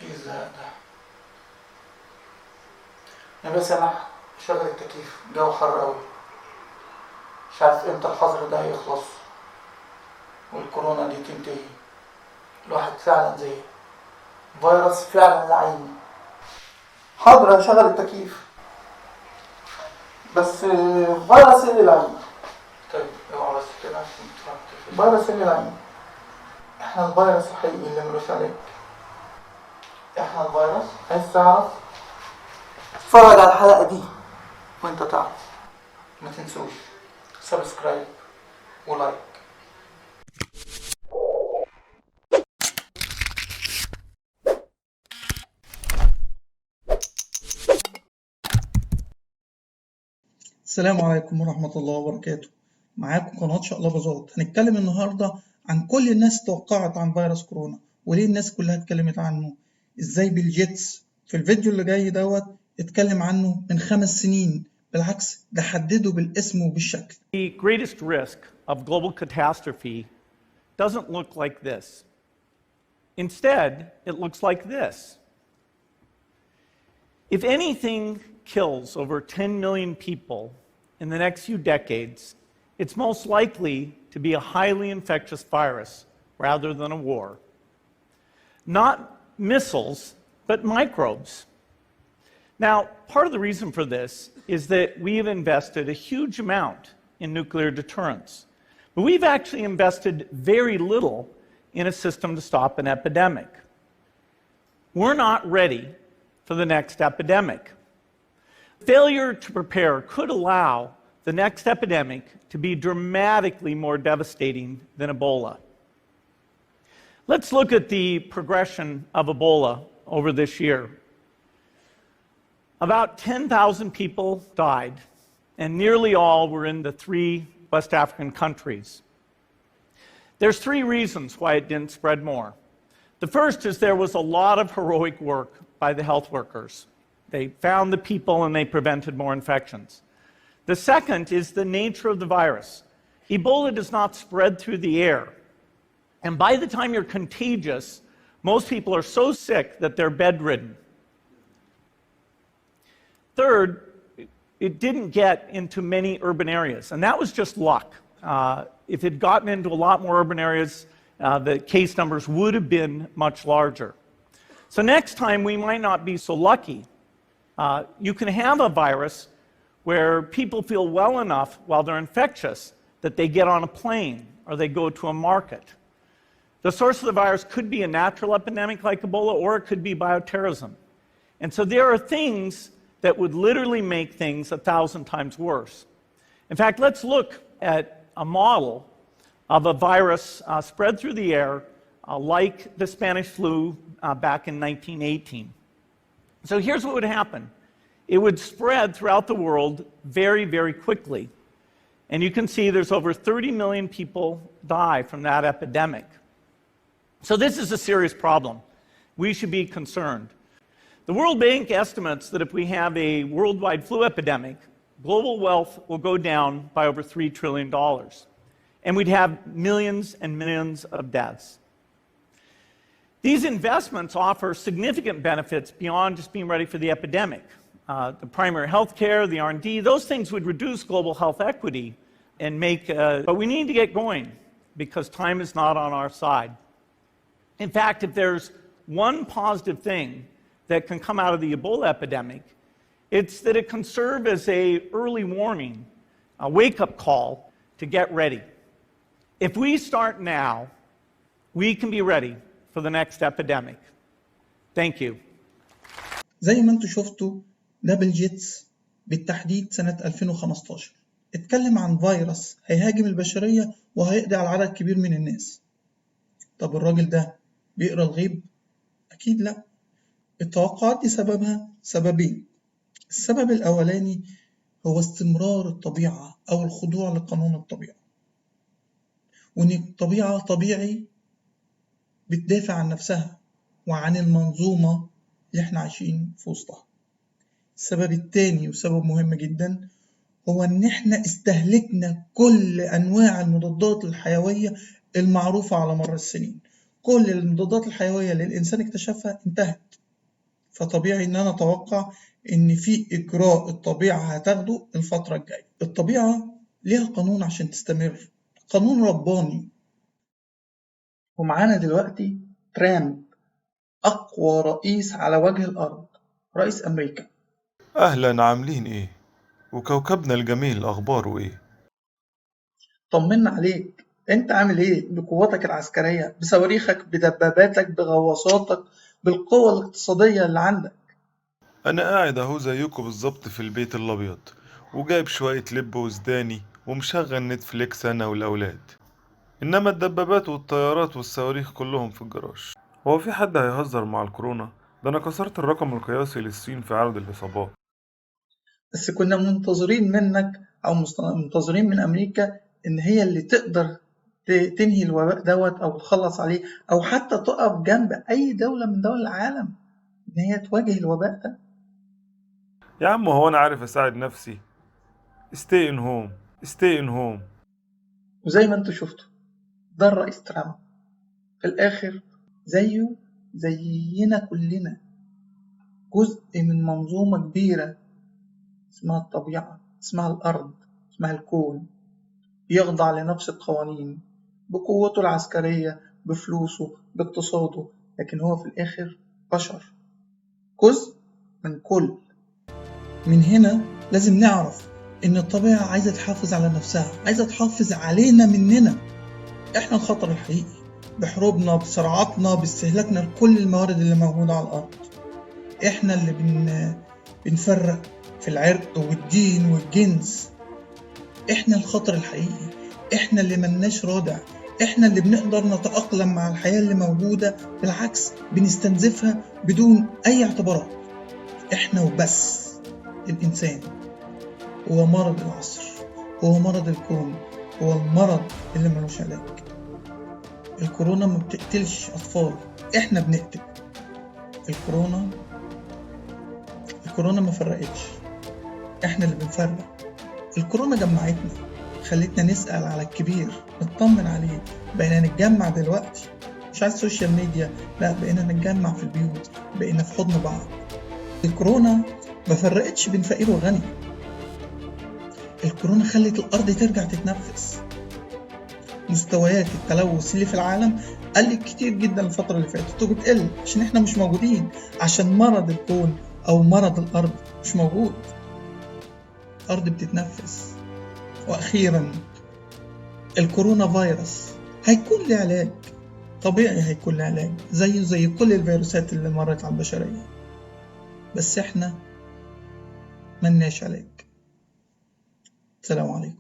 ايه الزهق ده؟ يا بس انا شغل التكييف، جو حر قوي، مش عارف امتى الحظر ده هيخلص والكورونا دي تنتهي. الواحد فعلا زي فيروس فعلا لعين. حاضر هشغل التكييف، بس فيروس ايه اللي لعين؟ طيب اوعى بس كده عشان تفهم. فيروس ايه اللي لعين؟ احنا الفيروس الحقيقي اللي ملوش علاج. احنا الفيروس. عايز تعرف؟ اتفرج على الحلقة دي وانت تعرف. ما تنسوش سبسكرايب ولايك. السلام عليكم ورحمة الله وبركاته. معاكم قناة شقلباظات. هنتكلم النهاردة عن كل الناس توقعت عن فيروس كورونا، وليه الناس كلها اتكلمت عنه. ازاي بالجيتس في الفيديو اللي جاي اتكلم عنه من 5 سنين، بالعكس ده حدده بالاسم وبالشكل. The greatest risk of global catastrophe doesn't look like this. Instead, it looks like this. If anything kills over 10 million people in the next few decades, it's most likely to be a highly infectious virus rather than a war. Not missiles, but microbes. Now, part of the reason for this is that we have invested a huge amount in nuclear deterrence, but we've actually invested very little in a system to stop an epidemic. We're not ready for the next epidemic. Failure to prepare could allow the next epidemic to be dramatically more devastating than Ebola. Let's look at the progression of Ebola over this year. About 10,000 people died, and nearly all were in the 3 West African countries. There's 3 reasons why it didn't spread more. The first is there was a lot of heroic work by the health workers. They found the people and they prevented more infections. The second is the nature of the virus. Ebola does not spread through the air. And by the time you're contagious, most people are so sick that they're bedridden. Third, it didn't get into many urban areas, and that was just luck. If it had gotten into a lot more urban areas, the case numbers would have been much larger. So next time, we might not be so lucky. You can have a virus where people feel well enough while they're infectious that they get on a plane or they go to a market. The source of the virus could be a natural epidemic like Ebola, or it could be bioterrorism. And so there are things that would literally make things 1,000 times worse. In fact, let's look at a model of a virus spread through the air like the Spanish flu back in 1918. So here's what would happen. It would spread throughout the world very, very quickly. And you can see there's over 30 million people die from that epidemic. So this is a serious problem. We should be concerned. The World Bank estimates that if we have a worldwide flu epidemic, global wealth will go down by over $3 trillion. And we'd have millions and millions of deaths. These investments offer significant benefits beyond just being ready for the epidemic. The primary health care, the R&D, those things would reduce global health equity and make, but we need to get going because time is not on our side. In fact, if there's one positive thing that can come out of the Ebola epidemic, it's that it can serve as an early warning, a wake-up call to get ready. If we start now, we can be ready for the next epidemic. Thank you. زي ما انتوا شفتوا ده بالجيتس بالتحديد سنة 2015 اتكلم عن فيروس هيهاجم البشرية وهيقضي على عدد كبير من الناس. طب الراجل ده بيقرأ الغيب؟ أكيد لا. التوقعات دي سببها سببين. السبب الأولاني هو استمرار الطبيعة أو الخضوع لقانون الطبيعة، وإن الطبيعة طبيعي بتدافع عن نفسها وعن المنظومة اللي احنا عايشين في وسطها. السبب التاني وسبب مهم جدا هو إن احنا استهلكنا كل أنواع المضادات الحيوية المعروفة على مر السنين. كل المضادات الحيوية اللي الإنسان اكتشفها انتهت. فطبيعي إن أنا أتوقع إن في إجراء الطبيعة هتاخده الفترة الجاية. الطبيعة ليها قانون عشان تستمر، قانون رباني. ومعانا دلوقتي ترامب، أقوى رئيس على وجه الأرض، رئيس أمريكا. أهلا، عاملين إيه؟ وكوكبنا الجميل أخباره إيه؟ طمنا عليك، أنت عامل إيه بقوتك العسكرية، بصواريخك، بدباباتك، بغواصاتك، بالقوة الاقتصادية اللي عندك؟ أنا قاعد أهو زيكم بالظبط في البيت الأبيض، وجايب شوية لب وزداني ومشغل نتفليكس أنا والأولاد. إنما الدبابات والطيارات والصواريخ كلهم في الجراج. هو في حد هيهزر مع الكورونا؟ ده أنا كسرت الرقم القياسي للصين في عدد الإصابات. بس كنا منتظرين منك أو منتظرين من أمريكا إن هي اللي تقدر تنهي الوباء دوت أو تخلص عليه، أو حتى تقف جنب أي دولة من دول العالم إن هي تواجه الوباء ده. يا عم هو أنا عارف أساعد نفسي؟ stay in home stay in home. وزي ما انتوا شفتوا، ده الرئيس ترامب في الآخر زيه زينا كلنا، جزء من منظومة كبيرة اسمها الطبيعة، اسمها الأرض، اسمها الكون، يخضع لنفس القوانين بقوته العسكرية، بفلوسه، باقتصاده، لكن هو في الآخر بشر، جزء من كل. من هنا لازم نعرف إن الطبيعة عايزة تحافظ على نفسها، عايزة تحافظ علينا مننا. إحنا الخطر الحقيقي بحروبنا، بصراعاتنا، باستهلاكنا لكل الموارد اللي موجودة على الأرض. إحنا اللي بنفرق في العرق والدين والجنس. إحنا الخطر الحقيقي، إحنا اللي ملناش رادع، إحنا اللي بنقدر نتأقلم مع الحياة اللي موجودة، بالعكس بنستنزفها بدون أي اعتبارات. إحنا وبس. الإنسان هو مرض العصر، هو مرض الكون، هو المرض اللي ملوش علاج. الكورونا ما بتقتلش أطفال، إحنا بنقتل. الكورونا ما فرقتش، إحنا اللي بنفرق. الكورونا جمعتنا، خلتنا نسأل على الكبير، نطمن عليه. بقينا نتجمع دلوقتي مش على السوشيال ميديا، لا، بقينا نتجمع في البيوت، بقينا في حضن بعض. الكورونا ما فرقتش بين فقير وغني، الكورونا خلت الأرض ترجع تتنفس. مستويات التلوث اللي في العالم قلت كتير جدا الفترة اللي فاتت، وبتقل عشان احنا مش موجودين، عشان مرض الكون أو مرض الأرض مش موجود. الأرض بتتنفس. وأخيرا الكورونا فيروس هيكون له علاج، طبيعي هيكون له علاج زيه زي كل الفيروسات اللي مرت على البشرية، بس احنا ملناش علاج. السلام عليكم.